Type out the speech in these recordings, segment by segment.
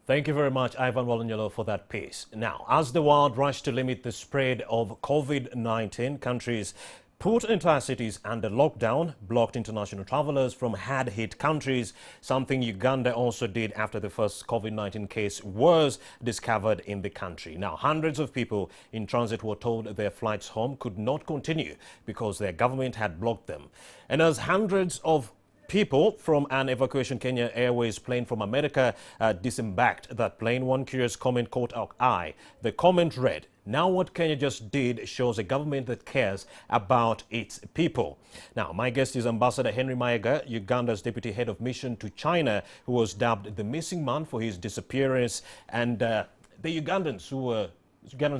Thank you very much, Ivan Walanyolo, for that piece. Now, as the world rushed to limit the spread of COVID-19, countries put entire cities under lockdown, blocked international travelers from hard-hit countries, something Uganda also did after the first COVID-19 case was discovered in the country. Now, hundreds of people in transit were told their flights home could not continue because their government had blocked them. And as hundreds of people from an Evacuation Kenya Airways plane from America disembarked that plane, one curious comment caught our eye. The comment read, "Now what Kenya just did shows a government that cares about its people." Now, my guest is Ambassador Amb Mayega, Uganda's deputy head of mission to China, who was dubbed the missing man for his disappearance, and the Ugandan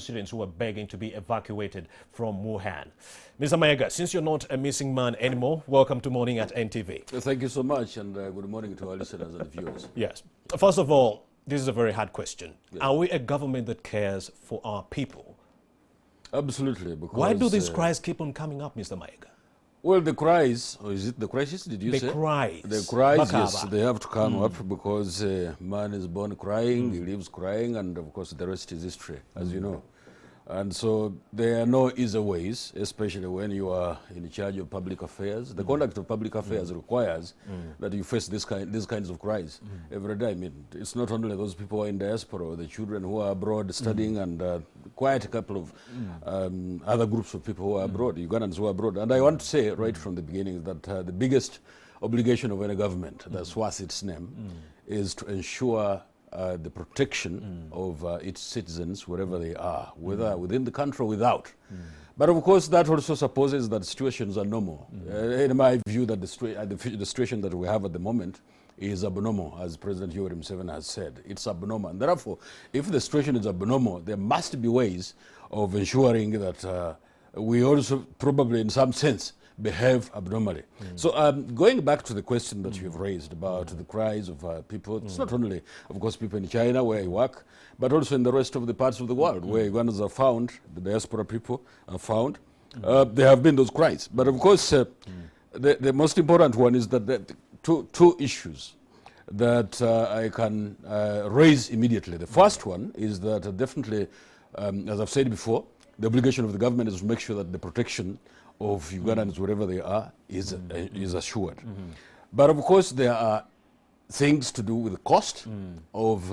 students who were begging to be evacuated from Wuhan. Mr. Mayega, since you're not a missing man anymore, welcome to Morning at NTV. Thank you so much, and good morning to our listeners and viewers. Yes. First of all, this is a very hard question. Yes. Are we a government that cares for our people? Absolutely. Because, why do these cries keep on coming up, Mr. Mayega? Well, the cries, or is it the crisis, did you say? The cries. The cries, yes, they have to come up because man is born crying, he lives crying, and of course the rest is history, as you know. And so there are no easy ways, especially when you are in charge of public affairs. The conduct of public affairs requires that you face these kinds of cries every day. I mean, it's not only those people who are in diaspora or the children who are abroad studying and quite a couple of other groups of people who are abroad, Ugandans who are abroad. And I want to say right from the beginning that the biggest obligation of any government, that's worth its name, is to ensure the protection of its citizens wherever they are, whether within the country or without. But of course, that also supposes that situations are normal. In my view, that the situation that we have at the moment is abnormal, as President Yoweri Museveni has said. It's abnormal. And therefore, if the situation is abnormal, there must be ways of ensuring that we also probably, in some sense, behave abnormally. So going back to the question that you've raised about the cries of people, it's not only, of course, people in China where I work, but also in the rest of the parts of the world where Ugandans are found, the diaspora people are found. There have been those cries. But of course, the most important one is that the two issues that I can raise immediately. The first one is that definitely, as I've said before, the obligation of the government is to make sure that the protection of Ugandans wherever they are is assured. But of course there are things to do with the cost of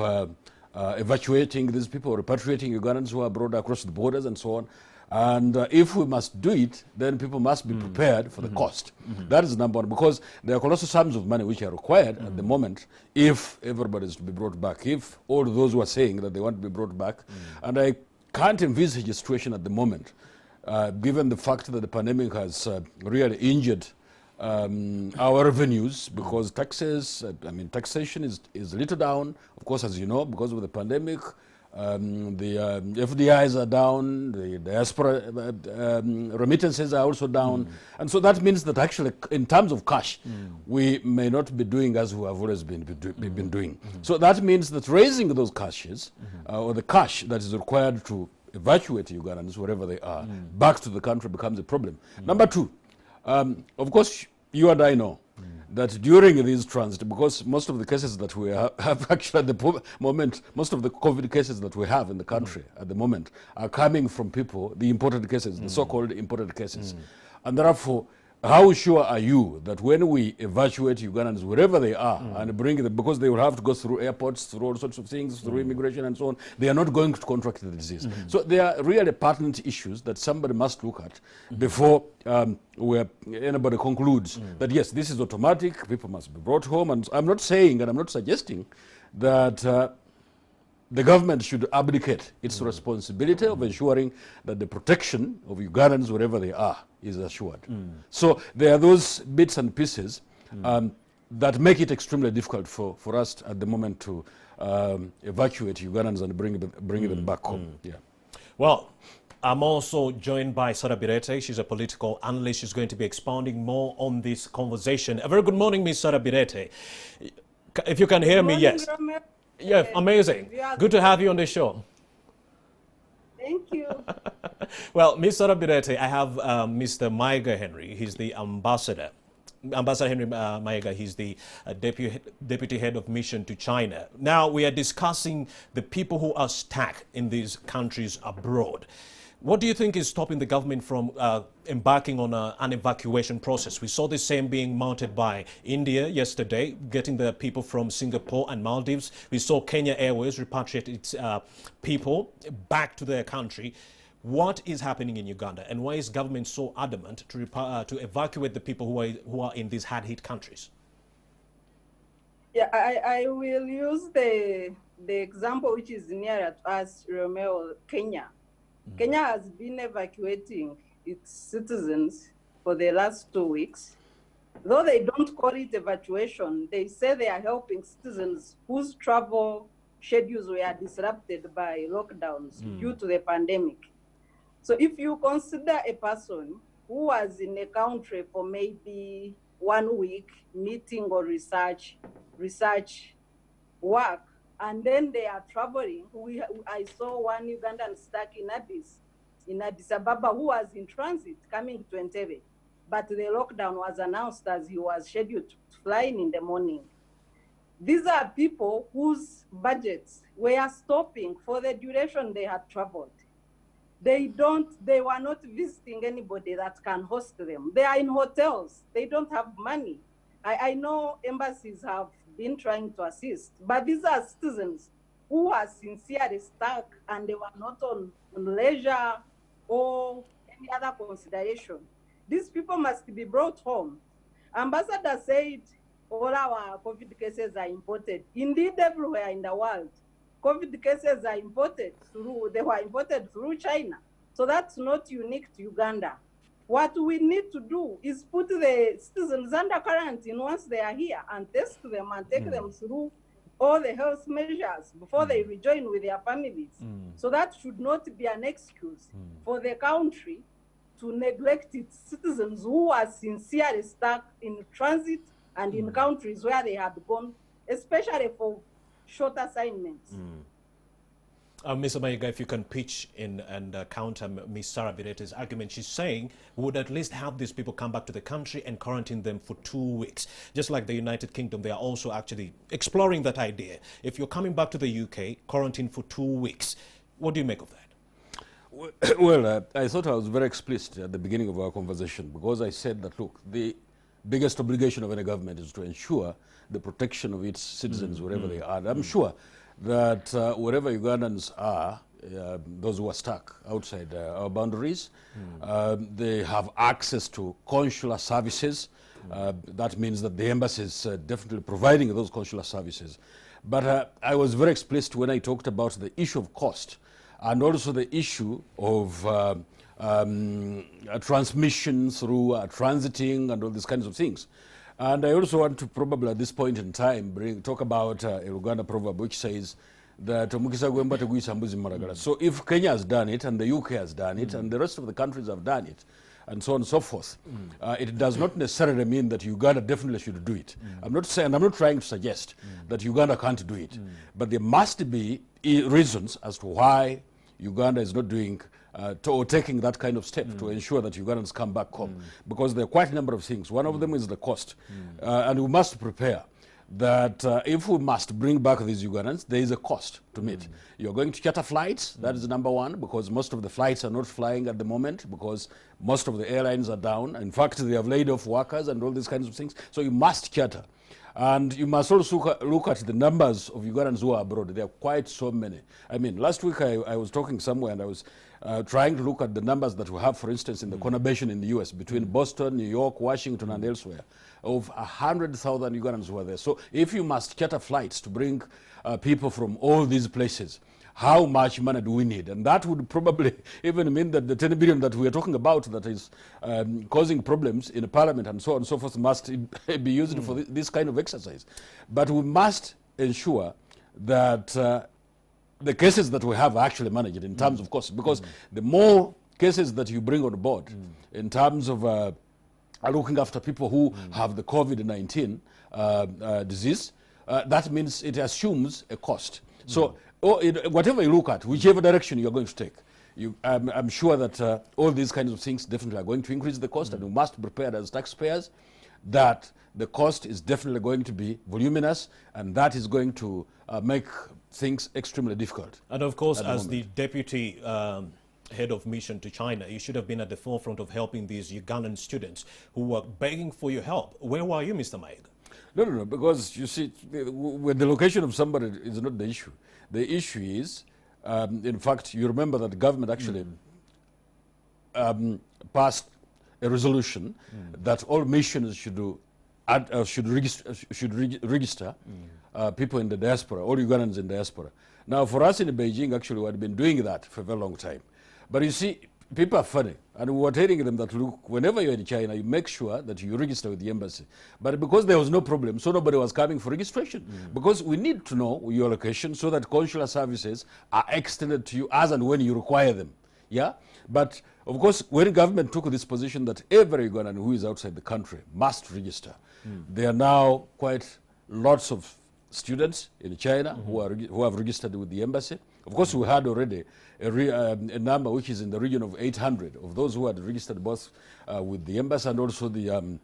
evacuating these people, repatriating Ugandans who are abroad across the borders and so on. And if we must do it, then people must be prepared for the cost. That is number one, because there are colossal sums of money which are required at the moment if everybody is to be brought back, if all those who are saying that they want to be brought back. And I can't envisage a situation at the moment given the fact that the pandemic has really injured our revenues, because taxes, taxation is little down, of course, as you know, because of the pandemic. The FDIs are down, the diaspora remittances are also down. And so that means that actually, in terms of cash, we may not be doing as we have always been doing. So that means that raising those cashes, or the cash that is required to evacuate Ugandans wherever they are back to the country becomes a problem. Number two, of course, you and I know that during these transit, because most of the cases that we have actually at the moment, most of the COVID cases that we have in the country at the moment are coming from people, the imported cases, the so-called imported cases. And therefore, how sure are you that when we evacuate Ugandans wherever they are and bring them, because they will have to go through airports, through all sorts of things, through immigration and so on, they are not going to contract the disease. So there are really pertinent issues that somebody must look at before where anybody concludes that yes, this is automatic, people must be brought home. And I'm not saying and I'm not suggesting that the government should abdicate its responsibility of ensuring that the protection of Ugandans wherever they are is assured. So there are those bits and pieces that make it extremely difficult for us at the moment to evacuate Ugandans and bring them back home. Yeah. Well, I'm also joined by Sarah Birete. She's a political analyst. She's going to be expounding more on this conversation. A very good morning, Ms. Sarah Birete. If you can hear me, yes. Yeah, amazing. Good to have you on the show. Thank you. Well, Ms. Sarah Birete, I have Mr. Mayega Henry. He's the ambassador Ambassador Henry Mayega, he's the deputy head of mission to China. Now we are discussing the people who are stuck in these countries abroad. What do you think is stopping the government from embarking on an evacuation process? We saw the same being mounted by India yesterday, getting the people from Singapore and Maldives. We saw Kenya Airways repatriate its people back to their country. What is happening in Uganda, and why is government so adamant to evacuate the people who are in these hard-hit countries? Yeah, I will use the example which is nearer to us, Romeo, Kenya. Kenya has been evacuating its citizens for the last 2 weeks. Though they don't call it evacuation, they say they are helping citizens whose travel schedules were disrupted by lockdowns due to the pandemic. So if you consider a person who was in a country for maybe 1 week, meeting or research work, and then they are traveling. I saw one Ugandan stuck in Addis Ababa who was in transit coming to Entebbe, but the lockdown was announced as he was scheduled to fly in the morning. These are people whose budgets were stopping for the duration they had traveled. They were not visiting anybody that can host them. They are in hotels. They don't have money. I know embassies have been trying to assist, but these are citizens who are sincerely stuck and they were not on leisure or any other consideration. These people must be brought home. Ambassador said all our COVID cases are imported. Indeed, everywhere in the world, COVID cases are they were imported through China. So that's not unique to Uganda. What we need to do is put the citizens under quarantine once they are here and test them and take them through all the health measures before they rejoin with their families. So that should not be an excuse for the country to neglect its citizens who are sincerely stuck in transit and in countries where they had gone, especially for short assignments. Mr. Mayega, if you can pitch in and counter Ms. Sarah Birete's argument, she's saying we would at least have these people come back to the country and quarantine them for 2 weeks. Just like the United Kingdom, they are also actually exploring that idea. If you're coming back to the UK, quarantine for 2 weeks. What do you make of that? Well, I thought I was very explicit at the beginning of our conversation because I said that, look, the biggest obligation of any government is to ensure the protection of its citizens wherever they are. And I'm sure that wherever Ugandans are, those who are stuck outside our boundaries, they have access to consular services. That means that the embassy is definitely providing those consular services. But I was very explicit when I talked about the issue of cost and also the issue of transmission through transiting and all these kinds of things. And I also want to probably at this point in time talk about a Uganda proverb which says that so if Kenya has done it and the UK has done it and the rest of the countries have done it and so on and so forth, it does not necessarily mean that Uganda definitely should do it. I'm not trying to suggest that Uganda can't do it, but there must be reasons as to why Uganda is not doing or taking that kind of step to ensure that Ugandans come back home. Because there are quite a number of things. One of them is the cost. And we must prepare that if we must bring back these Ugandans, there is a cost to meet. You're going to charter flights, that is number one, because most of the flights are not flying at the moment because most of the airlines are down. In fact, they have laid off workers and all these kinds of things. So you must charter. And you must also look at the numbers of Ugandans who are abroad. There are quite so many. I mean, last week I was talking somewhere and I was trying to look at the numbers that we have, for instance, in the conurbation in the US, between Boston, New York, Washington, and elsewhere, of 100,000 Ugandans who are there. So if you must charter flights to bring people from all these places, how much money do we need? And that would probably even mean that the 10 billion that we are talking about that is causing problems in Parliament and so on and so forth must be used for this kind of exercise. But we must ensure that the cases that we have are actually managed in terms of cost, because the more cases that you bring on board in terms of looking after people who have the COVID-19 disease, that means it assumes a cost. So whatever you look at, whichever direction you're going to take, I'm sure that all these kinds of things definitely are going to increase the cost, and we must prepare as taxpayers that the cost is definitely going to be voluminous, and that is going to make things extremely difficult. And of course, as the deputy head of mission to China, you should have been at the forefront of helping these Ugandan students who were begging for your help. Where were you, Mr. Mayega? No, because you see, when the location of somebody is not the issue. The issue is, in fact, you remember that the government actually passed a resolution that all missions should do, should register people in the diaspora, all Ugandans in diaspora. Now, for us in Beijing, actually, we had been doing that for a very long time. But you see, people are funny, and we were telling them that, look, whenever you're in China, you make sure that you register with the embassy. But because there was no problem, so nobody was coming for registration. Because we need to know your location so that consular services are extended to you as and when you require them. Yeah? But, of course, when the government took this position that every Ugandan who is outside the country must register, there are now quite lots of students in China who have registered with the embassy. Of course, we had already a number which is in the region of 800 of those who had registered both with the embassy and also the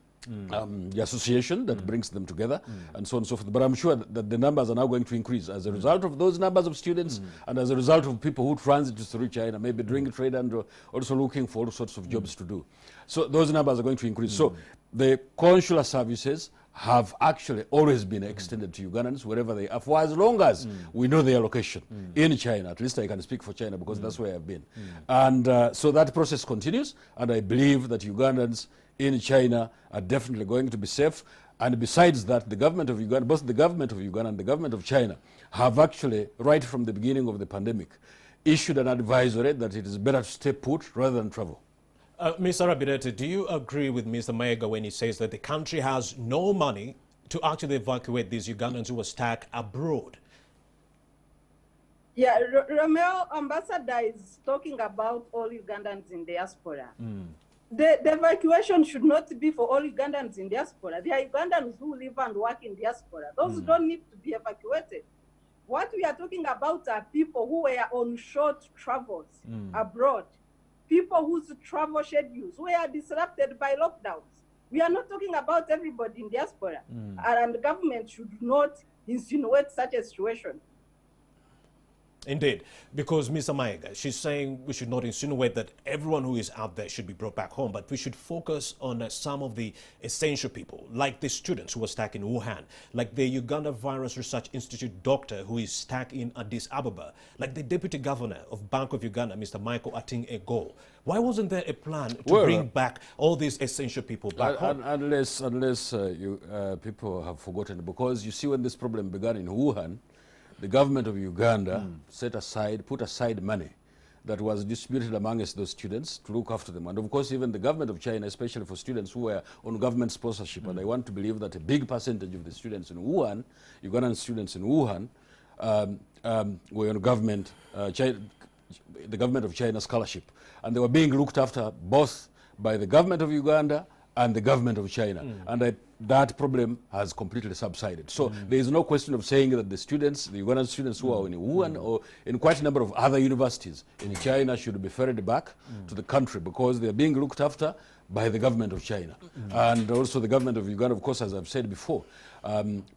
association that brings them together, and so on and so forth. But I'm sure that the numbers are now going to increase as a result of those numbers of students and as a result of people who transit through China, maybe doing trade and also looking for all sorts of jobs to do. So those numbers are going to increase. So the consular services have actually always been extended to Ugandans wherever they are, for as long as we know their location in China. At least I can speak for China because that's where I've been. And so that process continues, and I believe that Ugandans in China are definitely going to be safe. And besides that, the government of Uganda, both the government of Uganda and the government of China, have actually, right from the beginning of the pandemic, issued an advisory that it is better to stay put rather than travel. Mr. Rabirete, do you agree with Mr. Mayega when he says that the country has no money to actually evacuate these Ugandans who are stuck abroad? Yeah, Romeo, Ambassador is talking about all Ugandans in diaspora. The evacuation should not be for all Ugandans in diaspora. There are Ugandans who live and work in diaspora. Those don't need to be evacuated. What we are talking about are people who were on short travels abroad, people whose travel schedules were disrupted by lockdowns. We are not talking about everybody in diaspora, and the government should not insinuate such a situation. Indeed, because Mr. Mayega, she's saying we should not insinuate that everyone who is out there should be brought back home, but we should focus on some of the essential people, like the students who are stuck in Wuhan, like the Uganda Virus Research Institute doctor who is stuck in Addis Ababa, like the deputy governor of Bank of Uganda, Mr. Michael Ating Ego. Why wasn't there a plan to bring back all these essential people back home? Unless people have forgotten, because you see when this problem began in Wuhan, the government of Uganda put aside money that was distributed amongst those students to look after them. And of course, even the government of China, especially for students who were on government sponsorship, and I want to believe that a big percentage of the students in Wuhan, Ugandan students in Wuhan, were on government, the government of China scholarship. And they were being looked after both by the government of Uganda and the government of China. And that problem has completely subsided. So there is no question of saying that the students, the Ugandan students who are in Wuhan or in quite a number of other universities in China should be ferried back to the country because they are being looked after by the government of China. And also the government of Uganda, of course, as I've said before,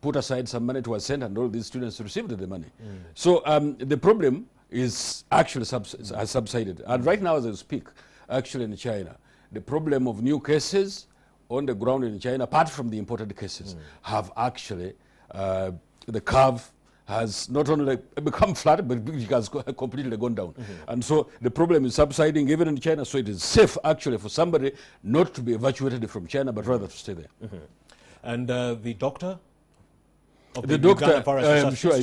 put aside some money to sent, and all these students received the money. So the problem is actually has subsided. And right now as I speak, actually in China, the problem of new cases on the ground in China, apart from the imported cases, have actually, the curve has not only become flat, but it has completely gone down. And so the problem is subsiding even in China, so it is safe actually for somebody not to be evacuated from China, but rather to stay there. And the doctor? Of the doctor, I'm sure,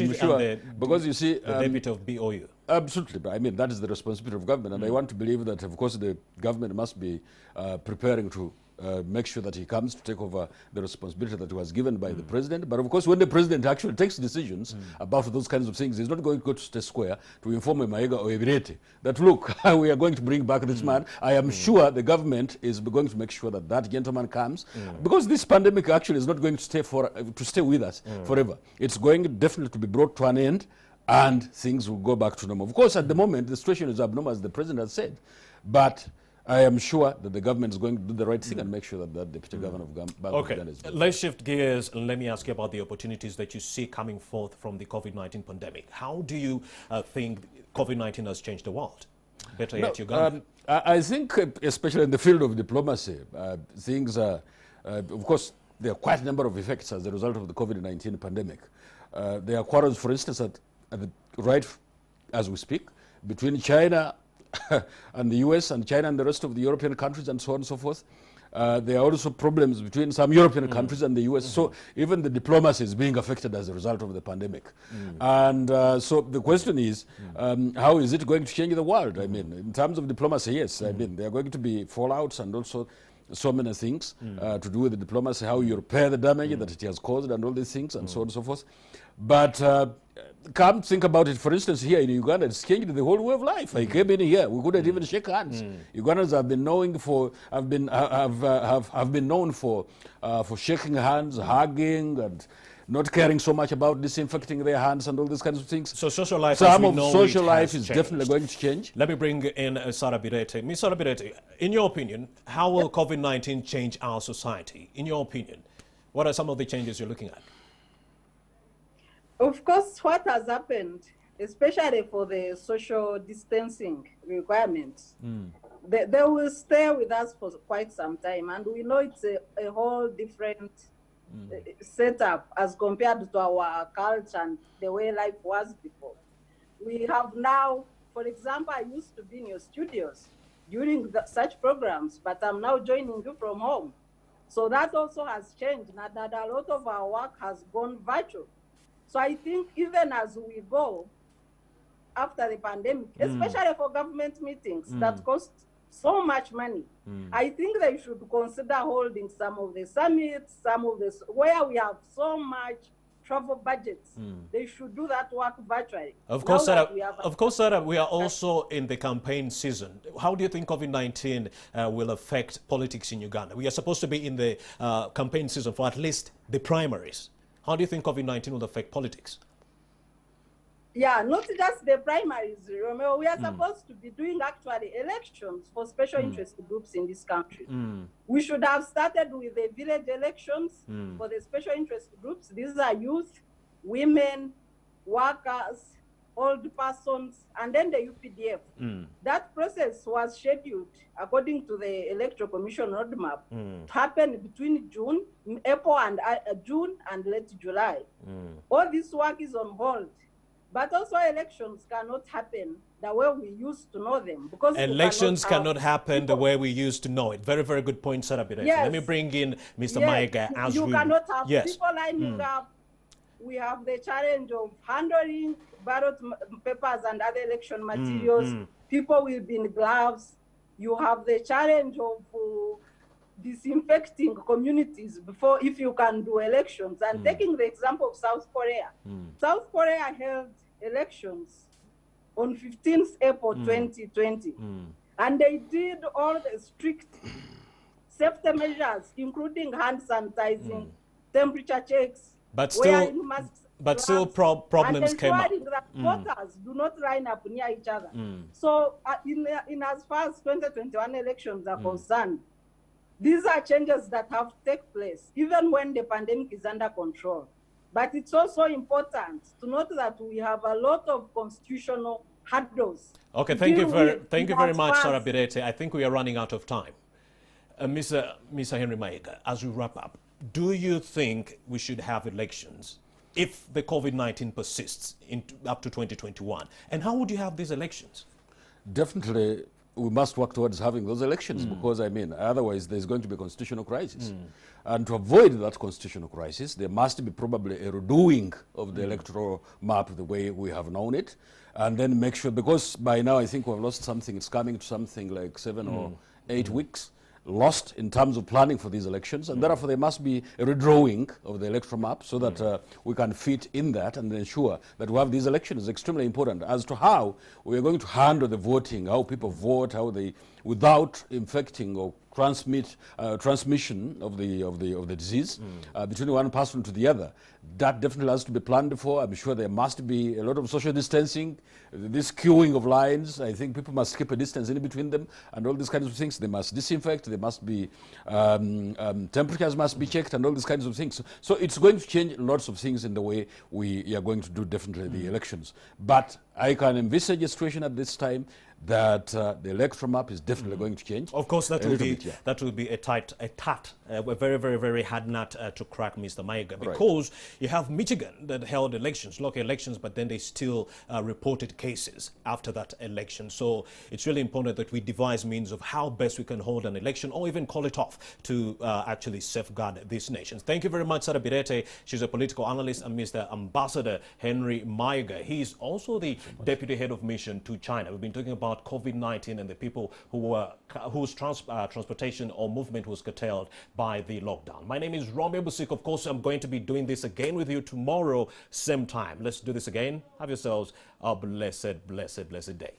because you see... the deputy of BOU. Absolutely. I mean, that is the responsibility of government. And I want to believe that, of course, the government must be preparing to make sure that he comes to take over the responsibility that was given by the president. But of course, when the president actually takes decisions about those kinds of things, he's not going to go to State Square to inform Mayega or Ebirete that, look, we are going to bring back this man. I am sure the government is going to make sure that that gentleman comes, because this pandemic actually is not going to stay with us forever. It's going definitely to be brought to an end, and things will go back to normal. Of course, at the moment, the situation is abnormal, as the president has said. But I am sure that the government is going to do the right thing and make sure that the deputy governor of Bank of Okay, Uganda is done. let's shift gears and let me ask you about the opportunities that you see coming forth from the COVID-19 pandemic. How do you think COVID-19 has changed the world? Better yet, Uganda. I think, especially in the field of diplomacy, things are, of course, there are quite a number of effects as a result of the COVID-19 pandemic. There are quarrels, for instance, right as we speak, between China and the US and China and the rest of the European countries and so on and so forth. There are also problems between some European countries and the US. So even the diplomacy is being affected as a result of the pandemic. And so the question is, how is it going to change the world? I mean, in terms of diplomacy, yes, I mean, there are going to be fallouts and also so many things to do with the diplomacy, how you repair the damage that it has caused and all these things and so on and so forth. But come think about it, for instance, here in Uganda, it's changed the whole way of life. I came in here, we couldn't even shake hands. Ugandans have been known for shaking hands, hugging, and not caring so much about disinfecting their hands and all these kinds of things. So social life, some of social life is changed. definitely going to change. Let me bring in Sarah Birete. Ms. Sarah Birete, in your opinion, how will COVID-19 change our society? In your opinion, what are some of the changes you're looking at? Of course, what has happened, especially for the social distancing requirements, they will stay with us for quite some time. And we know it's a whole different setup as compared to our culture and the way life was before. We have now, for example, I used to be in your studios during such programs, but I'm now joining you from home. So that also has changed, now that a lot of our work has gone virtual. So I think even as we go after the pandemic, especially for government meetings that cost so much money, I think they should consider holding some of the summits, where we have so much travel budgets. They should do that work virtually. Of course, Sarah, we are also in the campaign season. How do you think COVID-19 will affect politics in Uganda? We are supposed to be in the campaign season for at least the primaries. How do you think COVID-19 will affect politics? Yeah, not just the primaries, Romeo. We are supposed to be doing actually elections for special interest groups in this country. We should have started with the village elections for the special interest groups. These are youth, women, workers, old persons, and then the UPDF. That process was scheduled according to the Electoral Commission roadmap to happen between April and June and late July. All this work is on hold. But also elections cannot happen the way we used to know them. Because elections cannot happen the way we used to know it. Very, very good point, Sarah Birete. Yes. Let me bring in Mr. Mayega as you we... cannot have people lining up. We have the challenge of handling ballot papers and other election materials. People will be in gloves. You have the challenge of disinfecting communities before, if you can do elections. And taking the example of South Korea. South Korea held elections on 15th April 2020. And they did all the strict safety measures, including hand sanitizing, temperature checks, wearing masks. But still problems came up. And ensuring that voters do not line up near each other. So in as far as 2021 elections are concerned, these are changes that have to take place, even when the pandemic is under control. But it's also important to note that we have a lot of constitutional hurdles. Okay, thank you very much, Sarah Birete. I think we are running out of time. Mr. Henry Mayega, as we wrap up, do you think we should have elections if the COVID-19 persists up to 2021? And how would you have these elections? Definitely, we must work towards having those elections because, I mean, otherwise there's going to be a constitutional crisis. And to avoid that constitutional crisis, there must be probably a redoing of the electoral map the way we have known it. And then make sure, because by now I think we've lost something, it's coming to something like 7 or 8 weeks lost in terms of planning for these elections, and therefore there must be a redrawing of the electoral map so that we can fit in that and ensure that we have these elections. Is extremely important. As to how we are going to handle the voting, how people vote, how they without infecting or transmission of the disease between one person to the other. That definitely has to be planned for. I'm sure there must be a lot of social distancing, this queuing of lines. I think people must keep a distance in between them and all these kinds of things. They must disinfect, there must be, temperatures must be checked and all these kinds of things. So it's going to change lots of things in the way we are going to do definitely the elections. But I can envisage a situation at this time that the electoral map is definitely going to change. Of course, that will be a very, very, very hard nut to crack, Mr. Mayega, because you have Michigan that held elections, local elections, but then they still reported cases after that election. So it's really important that we devise means of how best we can hold an election or even call it off to actually safeguard these nations. Thank you very much, Sarah Birete. She's a political analyst, and Mr. Ambassador Henry Mayega. He's also the deputy head of mission to China. We've been talking about COVID-19 and the people who were whose transportation or movement was curtailed by the lockdown. My name is Romeo Busik. Of course, I'm going to be doing this again with you tomorrow, same time. Let's do this again. Have yourselves a blessed, blessed, blessed day.